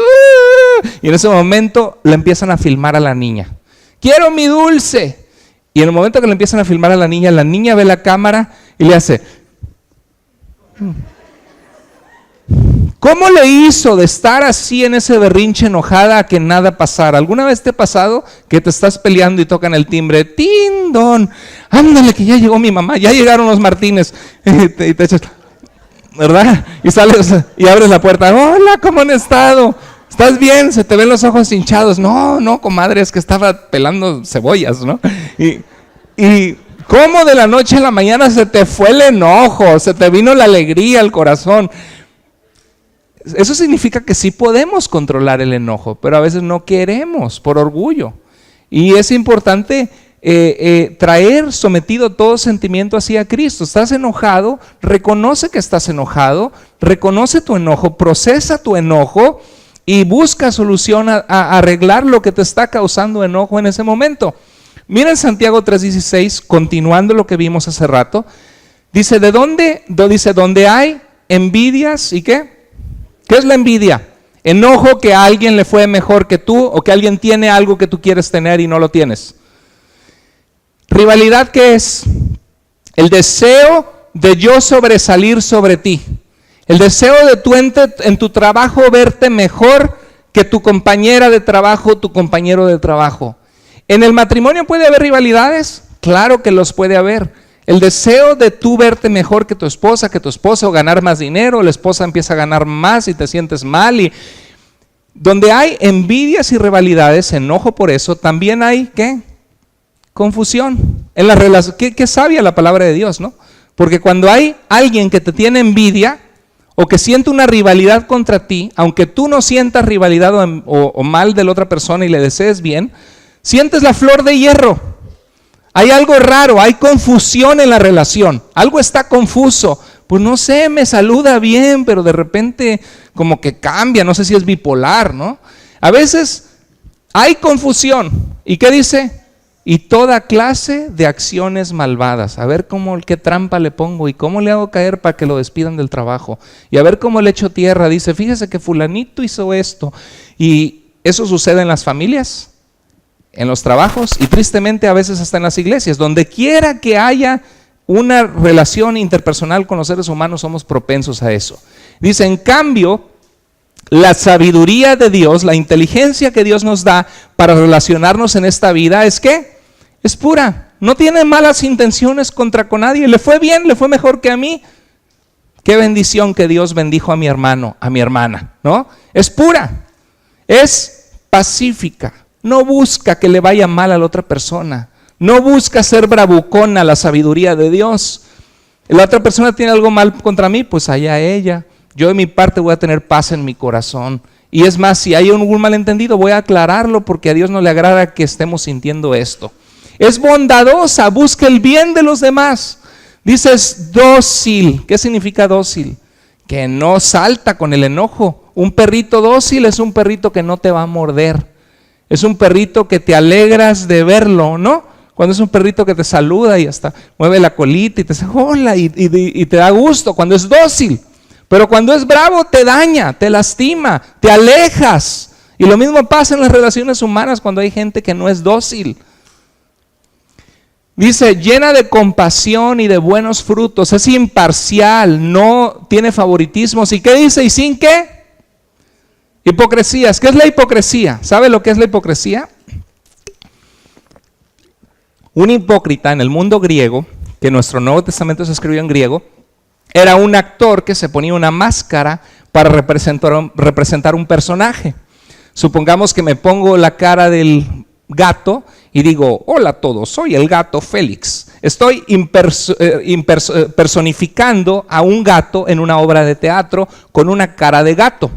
Y en ese momento le empiezan a filmar a la niña. Quiero mi dulce. Y en el momento que le empiezan a filmar a la niña ve la cámara y le hace. ¿Cómo le hizo de estar así en ese berrinche enojada a que nada pasara? ¿Alguna vez te ha pasado que te estás peleando y tocan el timbre? ¡Tindón! Ándale que ya llegó mi mamá, ya llegaron los Martínez. Y te echas, ¿verdad? Y sales y abres la puerta. Hola, ¿cómo han estado? ¿Estás bien? Se te ven los ojos hinchados. No, comadre, es que estaba pelando cebollas, ¿no? Y ¿cómo de la noche a la mañana se te fue el enojo? Se te vino la alegría al corazón. Eso significa que sí podemos controlar el enojo, pero a veces no queremos por orgullo. Y es importante traer sometido todo sentimiento hacia Cristo. Estás enojado, reconoce que estás enojado, reconoce tu enojo, procesa tu enojo y busca solución a arreglar lo que te está causando enojo en ese momento. Miren Santiago 3:16, continuando lo que vimos hace rato, dice, ¿dónde hay envidias y qué? ¿Qué es la envidia? Enojo que a alguien le fue mejor que tú o que alguien tiene algo que tú quieres tener y no lo tienes. Rivalidad, ¿qué es? El deseo de yo sobresalir sobre ti. El deseo de tú en tu trabajo verte mejor que tu compañera de trabajo, tu compañero de trabajo. ¿En el matrimonio puede haber rivalidades? Claro que los puede haber. El deseo de tú verte mejor que tu esposa o ganar más dinero, la esposa empieza a ganar más y te sientes mal. Y donde hay envidias y rivalidades, enojo por eso, también hay, ¿qué? Confusión. En la relación, qué sabia la palabra de Dios, ¿no? Porque cuando hay alguien que te tiene envidia o que siente una rivalidad contra ti, aunque tú no sientas rivalidad o mal de la otra persona y le desees bien, sientes la flor de hierro. Hay algo raro, hay confusión en la relación, algo está confuso. Pues no sé, me saluda bien, pero de repente como que cambia, no sé si es bipolar, ¿no? A veces hay confusión. ¿Y qué dice? Y toda clase de acciones malvadas. A ver qué trampa le pongo y cómo le hago caer para que lo despidan del trabajo. Y a ver cómo le echo tierra. Dice, fíjese que fulanito hizo esto. Y eso sucede en las familias, en los trabajos y tristemente a veces hasta en las iglesias. Donde quiera que haya una relación interpersonal con los seres humanos somos propensos a eso. Dice, en cambio, la sabiduría de Dios, la inteligencia que Dios nos da para relacionarnos en esta vida es ¿qué? Es pura. No tiene malas intenciones con nadie. Le fue bien, le fue mejor que a mí. Qué bendición que Dios bendijo a mi hermano, a mi hermana, ¿no? Es pura, es pacífica. No busca que le vaya mal a la otra persona. No busca ser bravucona, la sabiduría de Dios. La otra persona tiene algo mal contra mí, pues allá ella. Yo de mi parte voy a tener paz en mi corazón. Y es más, si hay algún malentendido, voy a aclararlo porque a Dios no le agrada que estemos sintiendo esto. Es bondadosa, busca el bien de los demás. Dices dócil. ¿Qué significa dócil? Que no salta con el enojo. Un perrito dócil es un perrito que no te va a morder. Es un perrito que te alegras de verlo, ¿no? Cuando es un perrito que te saluda y hasta mueve la colita y te dice hola y te da gusto cuando es dócil. Pero cuando es bravo te daña, te lastima, te alejas. Y lo mismo pasa en las relaciones humanas cuando hay gente que no es dócil. Dice, llena de compasión y de buenos frutos, es imparcial, no tiene favoritismos. ¿Y qué dice? ¿Y sin qué? Hipocresías. ¿Qué es la hipocresía? ¿Sabe lo que es la hipocresía? Un hipócrita en el mundo griego que nuestro Nuevo Testamento se escribió en griego, era un actor que se ponía una máscara para representar un personaje. Supongamos que me pongo la cara del gato y digo, hola a todos, soy el gato Félix. Estoy personificando a un gato en una obra de teatro con una cara de gato.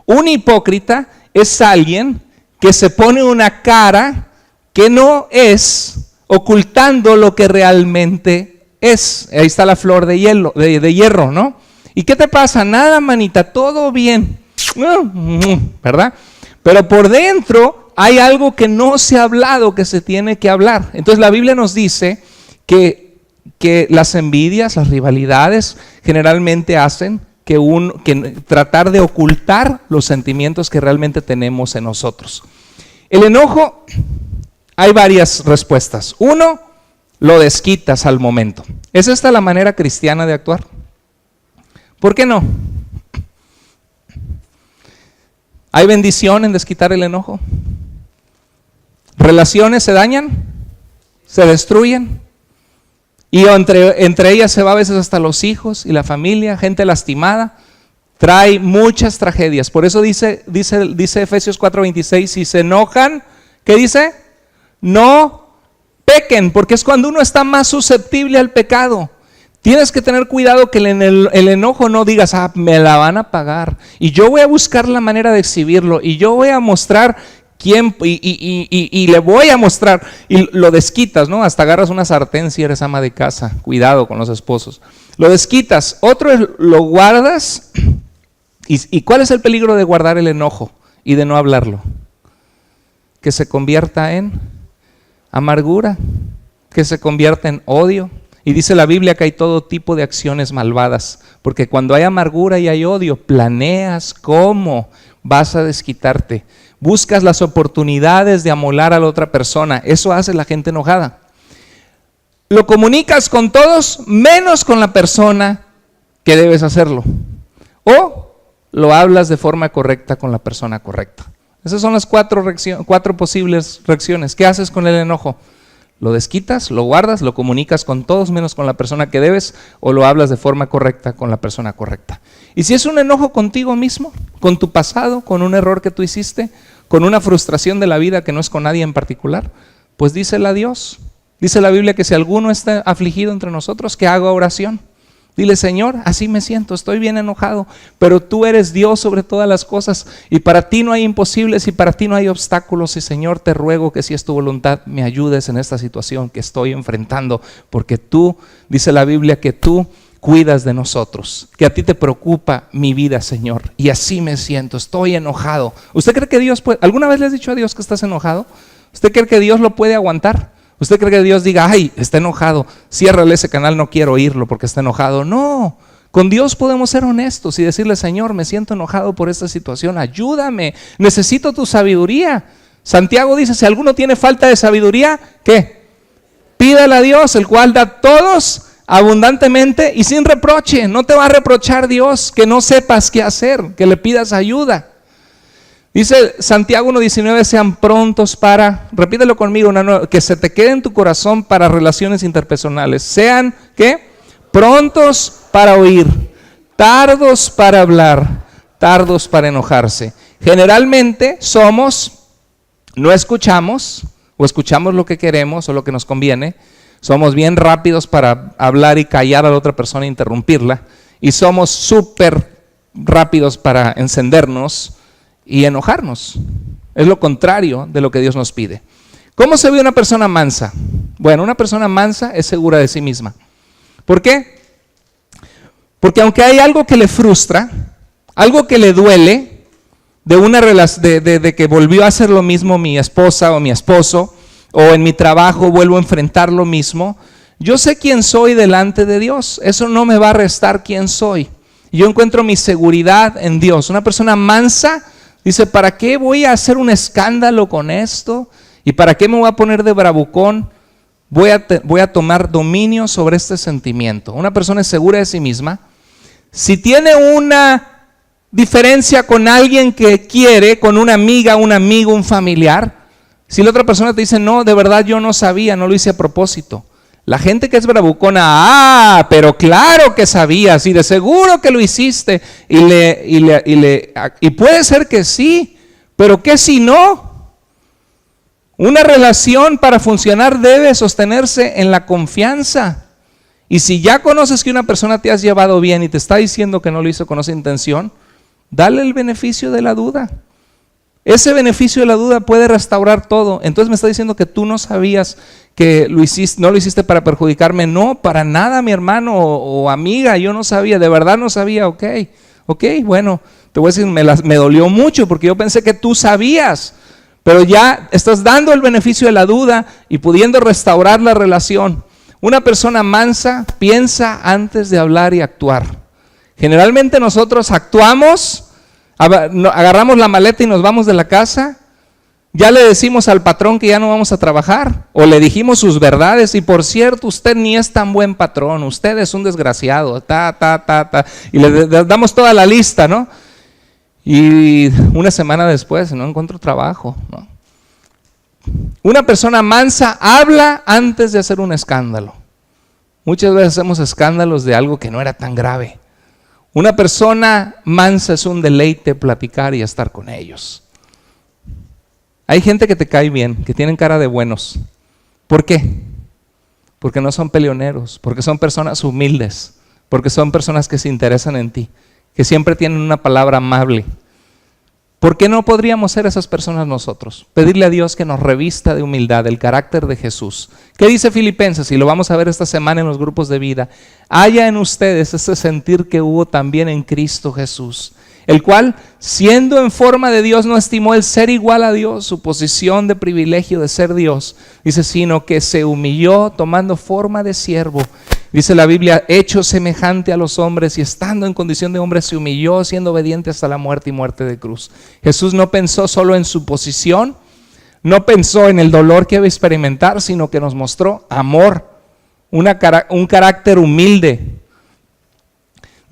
Un hipócrita es alguien que se pone una cara que no es, ocultando lo que realmente es. Ahí está la flor de hierro, ¿no? ¿Y qué te pasa? Nada, manita, todo bien, ¿verdad? Pero por dentro hay algo que no se ha hablado, que se tiene que hablar. Entonces la Biblia nos dice que las envidias, las rivalidades generalmente hacen que tratar de ocultar los sentimientos que realmente tenemos en nosotros. El enojo, hay varias respuestas. Uno, lo desquitas al momento. ¿Es esta la manera cristiana de actuar? ¿Por qué no? ¿Hay bendición en desquitar el enojo? ¿Relaciones se dañan? ¿Se destruyen? Y entre ellas se va a veces hasta los hijos y la familia, gente lastimada. Trae muchas tragedias. Por eso dice Efesios 4:26, si se enojan, ¿qué dice? No pequen, porque es cuando uno está más susceptible al pecado. Tienes que tener cuidado que el enojo no digas, me la van a pagar. Y yo voy a buscar la manera de exhibirlo. Y yo voy a mostrar quién, y le voy a mostrar. Y lo desquitas, ¿no? Hasta agarras una sartén si eres ama de casa. Cuidado con los esposos. Lo desquitas. Otro es, lo guardas. ¿Y cuál es el peligro de guardar el enojo y de no hablarlo? Que se convierta en amargura. Que se convierta en odio. Y dice la Biblia que hay todo tipo de acciones malvadas, porque cuando hay amargura y hay odio, planeas cómo vas a desquitarte. Buscas las oportunidades de amolar a la otra persona. Eso hace la gente enojada. Lo comunicas con todos, menos con la persona que debes hacerlo. O lo hablas de forma correcta con la persona correcta. Esas son las cuatro posibles reacciones. ¿Qué haces con el enojo? ¿Lo desquitas, lo guardas, lo comunicas con todos menos con la persona que debes, o lo hablas de forma correcta con la persona correcta? Y si es un enojo contigo mismo, con tu pasado, con un error que tú hiciste, con una frustración de la vida que no es con nadie en particular, pues dísela a Dios. Dice la Biblia que si alguno está afligido entre nosotros, que haga oración. Dile, Señor, así me siento, estoy bien enojado, pero tú eres Dios sobre todas las cosas y para ti no hay imposibles y para ti no hay obstáculos y Señor, te ruego que si es tu voluntad me ayudes en esta situación que estoy enfrentando, porque tú, dice la Biblia, que tú cuidas de nosotros, que a ti te preocupa mi vida, Señor, y así me siento, estoy enojado. ¿Usted cree que Dios puede? ¿Alguna vez le has dicho a Dios que estás enojado? ¿Usted cree que Dios lo puede aguantar? ¿Usted cree que Dios diga, ay, está enojado, ciérrale ese canal, no quiero oírlo porque está enojado? No, con Dios podemos ser honestos y decirle, Señor, me siento enojado por esta situación, ayúdame, necesito tu sabiduría. Santiago dice, si alguno tiene falta de sabiduría, ¿qué? Pídale a Dios, el cual da a todos abundantemente y sin reproche. No te va a reprochar Dios que no sepas qué hacer, que le pidas ayuda. Dice Santiago 1:19, sean prontos para, repítelo conmigo, que se te quede en tu corazón para relaciones interpersonales. Sean, ¿qué? Prontos para oír, tardos para hablar, tardos para enojarse. Generalmente no escuchamos, o escuchamos lo que queremos o lo que nos conviene. Somos bien rápidos para hablar y callar a la otra persona e interrumpirla. Y somos súper rápidos para encendernos y enojarnos. Es lo contrario de lo que Dios nos pide. ¿Cómo se ve una persona mansa? Bueno, una persona mansa es segura de sí misma. ¿Por qué? Porque aunque hay algo que le frustra, algo que le duele, de que volvió a hacer lo mismo mi esposa o mi esposo, o en mi trabajo vuelvo a enfrentar lo mismo, yo sé quién soy delante de Dios. Eso no me va a restar quién soy. Yo encuentro mi seguridad en Dios. Una persona mansa dice, ¿para qué voy a hacer un escándalo con esto? ¿Y para qué me voy a poner de bravucón? Voy a tomar dominio sobre este sentimiento. Una persona es segura de sí misma. Si tiene una diferencia con alguien que quiere, con una amiga, un amigo, un familiar, si la otra persona te dice, no, de verdad yo no sabía, no lo hice a propósito, La gente que es bravucona, pero claro que sabías y de seguro que lo hiciste y puede ser que sí, pero ¿qué si no? Una relación para funcionar debe sostenerse en la confianza. Y si ya conoces que una persona te has llevado bien y te está diciendo que no lo hizo con esa intención, dale el beneficio de la duda. Ese beneficio de la duda puede restaurar todo. Entonces me está diciendo que tú no sabías que lo hiciste, no lo hiciste para perjudicarme. No, para nada, mi hermano o amiga, yo no sabía, de verdad no sabía. Ok, bueno, te voy a decir, me dolió mucho porque yo pensé que tú sabías, pero ya estás dando el beneficio de la duda y pudiendo restaurar la relación. Una persona mansa piensa antes de hablar y actuar. Generalmente nosotros actuamos, agarramos la maleta y nos vamos de la casa, ya le decimos al patrón que ya no vamos a trabajar, o le dijimos sus verdades, y por cierto, usted ni es tan buen patrón, usted es un desgraciado, y le damos toda la lista, ¿no? Y una semana después, no encuentro trabajo, ¿no? Una persona mansa habla antes de hacer un escándalo. Muchas veces hacemos escándalos de algo que no era tan grave. Una persona mansa es un deleite platicar y estar con ellos. Hay gente que te cae bien, que tienen cara de buenos. ¿Por qué? Porque no son peleoneros, porque son personas humildes, porque son personas que se interesan en ti, que siempre tienen una palabra amable. ¿Por qué no podríamos ser esas personas nosotros? Pedirle a Dios que nos revista de humildad, el carácter de Jesús. ¿Qué dice Filipenses? Y lo vamos a ver esta semana en los grupos de vida. Haya en ustedes ese sentir que hubo también en Cristo Jesús, el cual, siendo en forma de Dios, no estimó el ser igual a Dios, su posición de privilegio de ser Dios. Dice, sino que se humilló tomando forma de siervo. Dice la Biblia, hecho semejante a los hombres y estando en condición de hombre se humilló, siendo obediente hasta la muerte y muerte de cruz. Jesús no pensó solo en su posición, no pensó en el dolor que iba a experimentar, sino que nos mostró amor, un carácter humilde.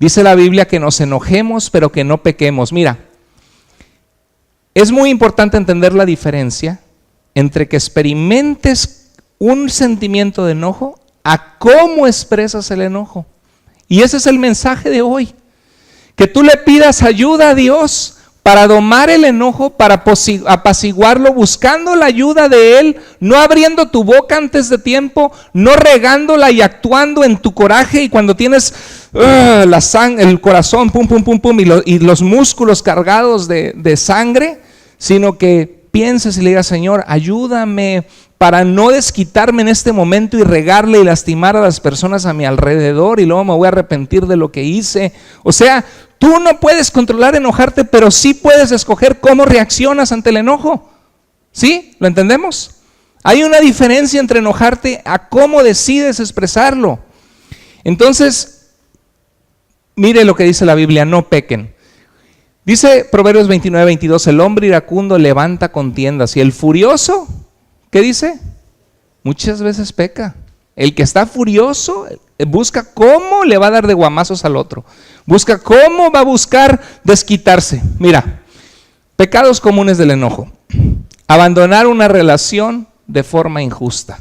Dice la Biblia que nos enojemos, pero que no pequemos. Mira, es muy importante entender la diferencia entre que experimentes un sentimiento de enojo a cómo expresas el enojo. Y ese es el mensaje de hoy. Que tú le pidas ayuda a Dios para domar el enojo, para apaciguarlo, buscando la ayuda de Él, no abriendo tu boca antes de tiempo, no regándola y actuando en tu coraje, y cuando tienes el corazón pum, pum, pum, pum, y los músculos cargados de sangre, sino que pienses y le digas, Señor, ayúdame para no desquitarme en este momento y regarle y lastimar a las personas a mi alrededor y luego me voy a arrepentir de lo que hice. O sea, tú no puedes controlar enojarte, pero sí puedes escoger cómo reaccionas ante el enojo. ¿Sí? ¿Lo entendemos? Hay una diferencia entre enojarte a cómo decides expresarlo. Entonces, mire lo que dice la Biblia, no pequen. Dice Proverbios 29:22, el hombre iracundo levanta contiendas y el furioso, ¿qué dice? Muchas veces peca. El que está furioso busca cómo le va a dar de guamazos al otro. Busca cómo va a buscar desquitarse. Mira, pecados comunes del enojo. Abandonar una relación de forma injusta.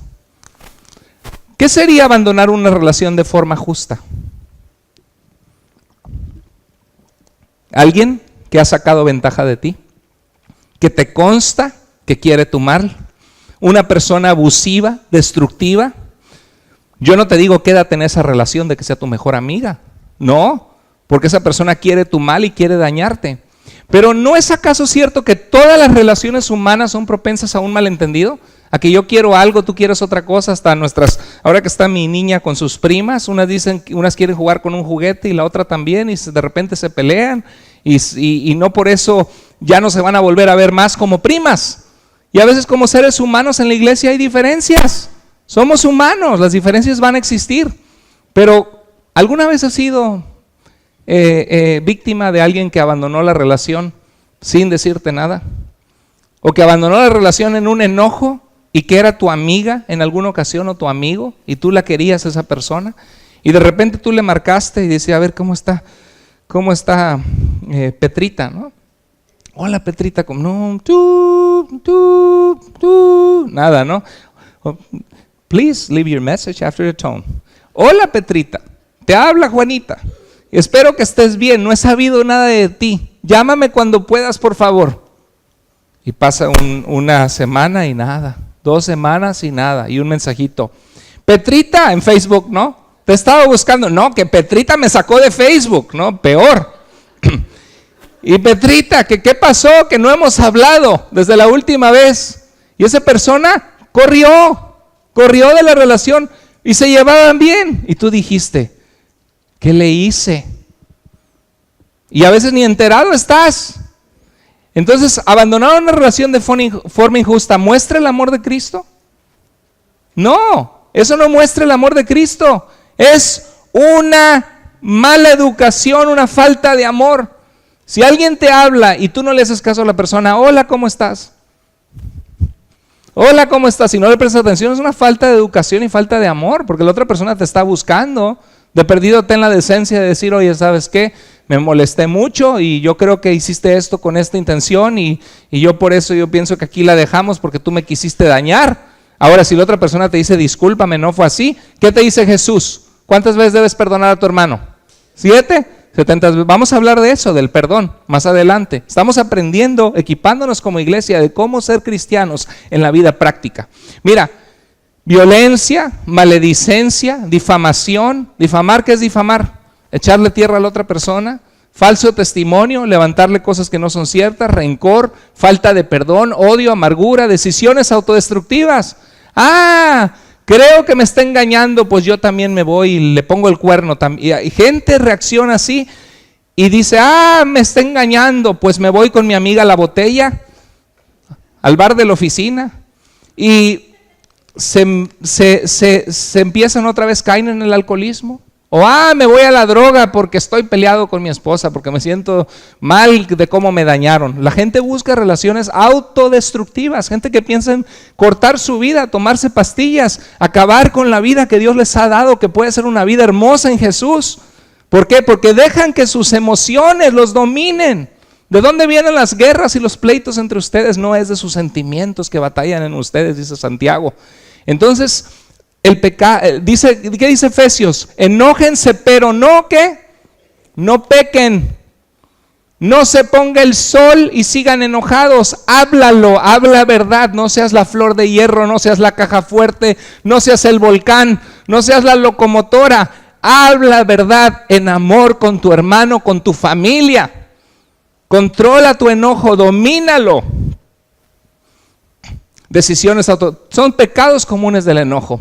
¿Qué sería abandonar una relación de forma justa? Alguien que ha sacado ventaja de ti, que te consta que quiere tu mal. Una persona abusiva, destructiva. Yo no te digo quédate en esa relación de que sea tu mejor amiga. No, porque esa persona quiere tu mal y quiere dañarte. Pero ¿no es acaso cierto que todas las relaciones humanas son propensas a un malentendido? A que yo quiero algo, tú quieres otra cosa, hasta ahora que está mi niña con sus primas, unas quieren jugar con un juguete y la otra también, y de repente se pelean, y no por eso ya no se van a volver a ver más como primas. Y a veces como seres humanos en la iglesia hay diferencias. Somos humanos, las diferencias van a existir. Pero ¿alguna vez has sido víctima de alguien que abandonó la relación sin decirte nada? ¿O que abandonó la relación en un enojo y que era tu amiga en alguna ocasión o tu amigo y tú la querías a esa persona? Y de repente tú le marcaste y decías, a ver, ¿cómo está Petrita, ¿no? Hola Petrita, como no, nada, ¿no? Please leave your message after the tone. Hola Petrita, te habla Juanita. Espero que estés bien, no he sabido nada de ti. Llámame cuando puedas, por favor. Y pasa una semana y nada, 2 semanas y nada, y un mensajito. Petrita, en Facebook, ¿no? Te estaba buscando. No, que Petrita me sacó de Facebook, ¿no? Peor. Y Petrita, que qué pasó, que no hemos hablado desde la última vez. Y esa persona corrió de la relación y se llevaban bien. Y tú dijiste, ¿qué le hice? Y a veces ni enterado estás. Entonces, abandonar una relación de forma injusta, ¿muestra el amor de Cristo? No, eso no muestra el amor de Cristo. Es una mala educación, una falta de amor. Si alguien te habla y tú no le haces caso a la persona, hola, ¿cómo estás? Hola, ¿cómo estás? Si no le prestas atención, es una falta de educación y falta de amor, porque la otra persona te está buscando. De perdido ten la decencia de decir, oye, ¿sabes qué? Me molesté mucho y yo creo que hiciste esto con esta intención y yo por eso yo pienso que aquí la dejamos porque tú me quisiste dañar. Ahora, si la otra persona te dice, discúlpame, no fue así, ¿qué te dice Jesús? ¿Cuántas veces debes perdonar a tu hermano? 7, 70 veces. Vamos a hablar de eso, del perdón, más adelante. Estamos aprendiendo, equipándonos como iglesia de cómo ser cristianos en la vida práctica. Mira, violencia, maledicencia, difamación. ¿Difamar qué es difamar? Echarle tierra a la otra persona. Falso testimonio, levantarle cosas que no son ciertas, rencor, falta de perdón, odio, amargura, decisiones autodestructivas. Creo que me está engañando, pues yo también me voy y le pongo el cuerno. Y gente reacciona así y dice, me está engañando, pues me voy con mi amiga a la botella, al bar de la oficina. Y se empiezan otra vez, caen en el alcoholismo. O me voy a la droga porque estoy peleado con mi esposa, porque me siento mal de cómo me dañaron. La gente busca relaciones autodestructivas, gente que piensa en cortar su vida, tomarse pastillas, acabar con la vida que Dios les ha dado, que puede ser una vida hermosa en Jesús. ¿Por qué? Porque dejan que sus emociones los dominen. ¿De dónde vienen las guerras y los pleitos entre ustedes? No es de sus sentimientos que batallan en ustedes, dice Santiago. Entonces, el pecado, ¿qué dice Efesios? Enójense, pero no, ¿qué? No pequen. No se ponga el sol y sigan enojados. Habla verdad. No seas la flor de hierro, no seas la caja fuerte, no seas el volcán, no seas la locomotora. Habla verdad en amor con tu hermano, con tu familia. Controla tu enojo, domínalo. Son pecados comunes del enojo.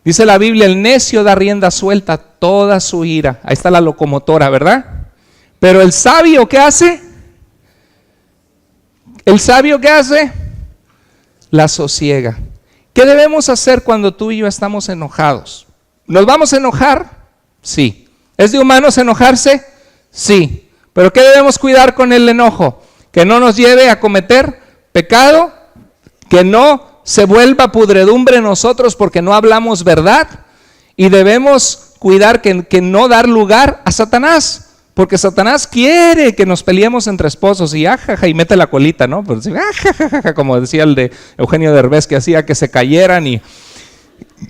Dice la Biblia, el necio da rienda suelta a toda su ira. Ahí está la locomotora, ¿verdad? Pero el sabio, ¿qué hace? ¿El sabio qué hace? La sosiega. ¿Qué debemos hacer cuando tú y yo estamos enojados? ¿Nos vamos a enojar? Sí. ¿Es de humanos enojarse? Sí. ¿Pero qué debemos cuidar con el enojo? Que no nos lleve a cometer pecado, que no se vuelva pudredumbre en nosotros porque no hablamos verdad, y debemos cuidar que no dar lugar a Satanás, porque Satanás quiere que nos peleemos entre esposos y y mete la colita, ¿no? Pues, como decía el de Eugenio Derbez, que hacía que se cayeran y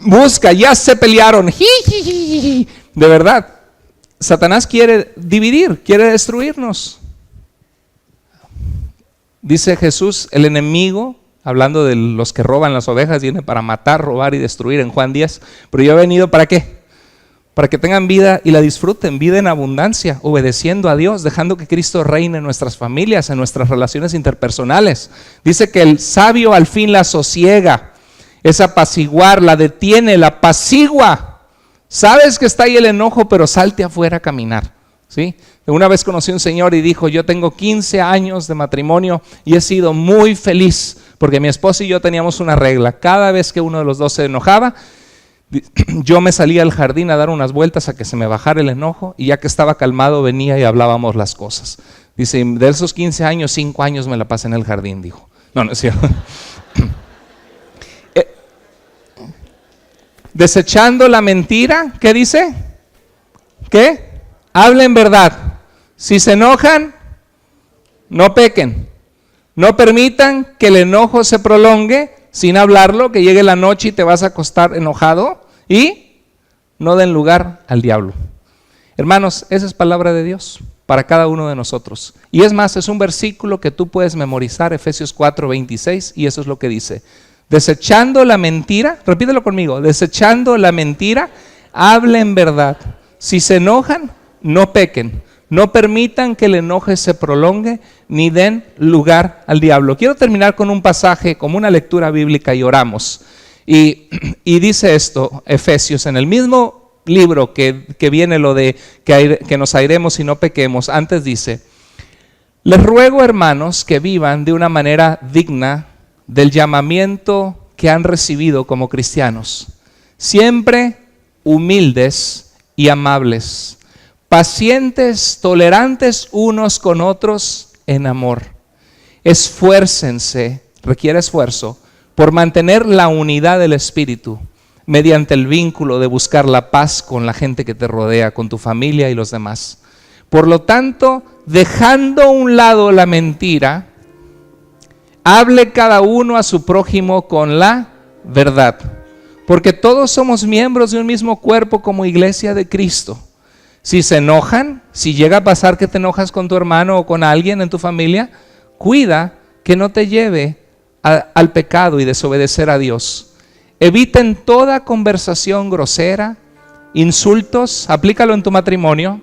busca, ya se pelearon. De verdad, Satanás quiere dividir, quiere destruirnos. Dice Jesús, el enemigo, hablando de los que roban las ovejas, viene para matar, robar y destruir en Juan 10. Pero yo he venido ¿para qué? Para que tengan vida y la disfruten, vida en abundancia, obedeciendo a Dios, dejando que Cristo reine en nuestras familias, en nuestras relaciones interpersonales. Dice que el sabio al fin la sosiega, es apaciguar, la detiene, la apacigua. Sabes que está ahí el enojo, pero salte afuera a caminar, ¿sí? Una vez conocí a un señor y dijo, yo tengo 15 años de matrimonio y he sido muy feliz, porque mi esposa y yo teníamos una regla. Cada vez que uno de los dos se enojaba, yo me salía al jardín a dar unas vueltas a que se me bajara el enojo, y ya que estaba calmado venía y hablábamos las cosas. Dice, de esos 15 años, 5 años me la pasé en el jardín, dijo. No es cierto. Desechando la mentira, ¿qué dice? ¿Qué? Hablen verdad. Si se enojan, no pequen. No permitan que el enojo se prolongue, sin hablarlo, que llegue la noche y te vas a acostar enojado, y no den lugar al diablo. Hermanos, esa es palabra de Dios para cada uno de nosotros. Y es más, es un versículo que tú puedes memorizar, Efesios 4:26, y eso es lo que dice: desechando la mentira, repítelo conmigo, desechando la mentira, hablen verdad. Si se enojan, no pequen. No permitan que el enojo se prolongue, ni den lugar al diablo. Quiero terminar con un pasaje, como una lectura bíblica, y oramos. Y dice esto, Efesios, en el mismo libro que viene lo de que nos airemos y no pequemos. Antes dice: les ruego, hermanos, que vivan de una manera digna del llamamiento que han recibido como cristianos, siempre humildes y amables, pacientes, tolerantes unos con otros en amor. Esfuércense, requiere esfuerzo, por mantener la unidad del Espíritu, mediante el vínculo de buscar la paz con la gente que te rodea, con tu familia y los demás. Por lo tanto, dejando a un lado la mentira, hable cada uno a su prójimo con la verdad, porque todos somos miembros de un mismo cuerpo como iglesia de Cristo. Si se enojan, si llega a pasar que te enojas con tu hermano o con alguien en tu familia, cuida que no te lleve al pecado y desobedecer a Dios. Eviten toda conversación grosera, insultos, aplícalo en tu matrimonio.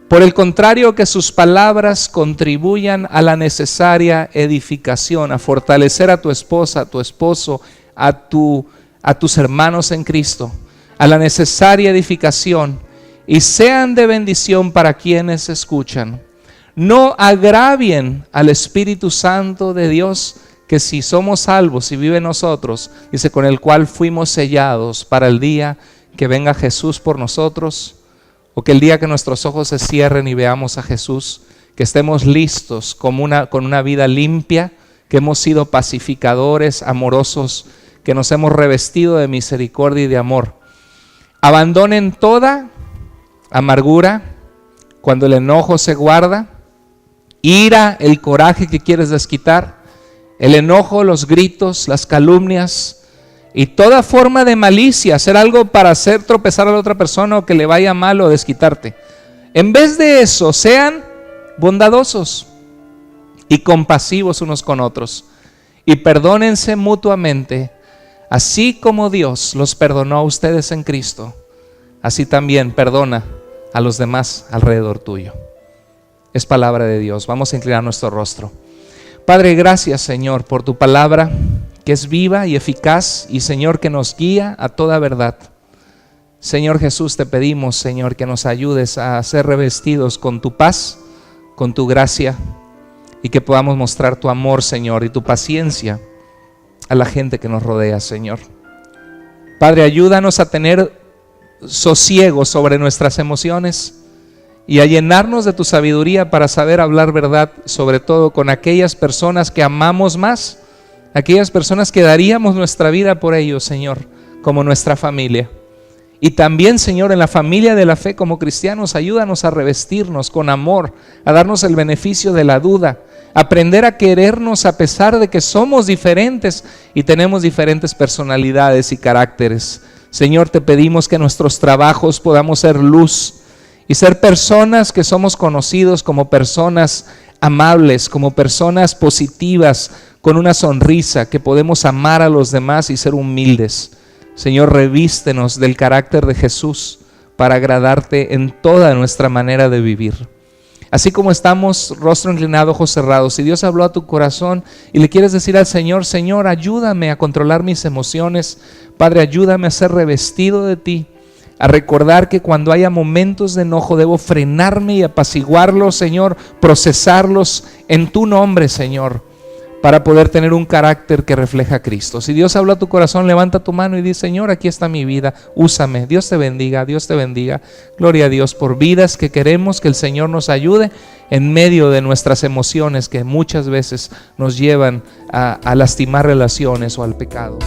Por el contrario, que sus palabras contribuyan a la necesaria edificación, a fortalecer a tu esposa, a tu esposo, a tus hermanos en Cristo, a la necesaria edificación, y sean de bendición para quienes escuchan. No agravien al Espíritu Santo de Dios, que si somos salvos y vive en nosotros, dice, con el cual fuimos sellados para el día que venga Jesús por nosotros, o que el día que nuestros ojos se cierren y veamos a Jesús, que estemos listos con una vida limpia, que hemos sido pacificadores, amorosos, que nos hemos revestido de misericordia y de amor. Abandonen toda amargura, cuando el enojo se guarda, ira, el coraje que quieres desquitar, el enojo, los gritos, las calumnias y toda forma de malicia, hacer algo para hacer tropezar a la otra persona o que le vaya mal o desquitarte. En vez de eso, sean bondadosos y compasivos unos con otros, y perdónense mutuamente, así como Dios los perdonó a ustedes en Cristo, así también perdona a los demás alrededor tuyo. Es palabra de Dios. Vamos a inclinar nuestro rostro. Padre, gracias, Señor, por tu palabra, que es viva y eficaz, y Señor, que nos guía a toda verdad. Señor Jesús, te pedimos, Señor, que nos ayudes a ser revestidos con tu paz, con tu gracia, y que podamos mostrar tu amor, Señor, y tu paciencia a la gente que nos rodea, Señor. Padre, ayúdanos a tener sosiego sobre nuestras emociones y a llenarnos de tu sabiduría para saber hablar verdad, sobre todo con aquellas personas que amamos más, aquellas personas que daríamos nuestra vida por ellos, Señor, como nuestra familia. Y también, Señor, en la familia de la fe como cristianos, ayúdanos a revestirnos con amor, a darnos el beneficio de la duda, aprender a querernos a pesar de que somos diferentes y tenemos diferentes personalidades y caracteres. Señor, te pedimos que en nuestros trabajos podamos ser luz y ser personas que somos conocidos como personas amables, como personas positivas, con una sonrisa, que podemos amar a los demás y ser humildes. Señor, revístenos del carácter de Jesús para agradarte en toda nuestra manera de vivir. Así como estamos, rostro inclinado, ojos cerrados, si Dios habló a tu corazón y le quieres decir al Señor: Señor, ayúdame a controlar mis emociones, Padre, ayúdame a ser revestido de ti, a recordar que cuando haya momentos de enojo debo frenarme y apaciguarlos, Señor, procesarlos en tu nombre, Señor, para poder tener un carácter que refleja a Cristo. Si Dios habló a tu corazón, levanta tu mano y di: Señor, aquí está mi vida, úsame. Dios te bendiga, Dios te bendiga. Gloria a Dios por vidas que queremos que el Señor nos ayude en medio de nuestras emociones que muchas veces nos llevan a lastimar relaciones o al pecado.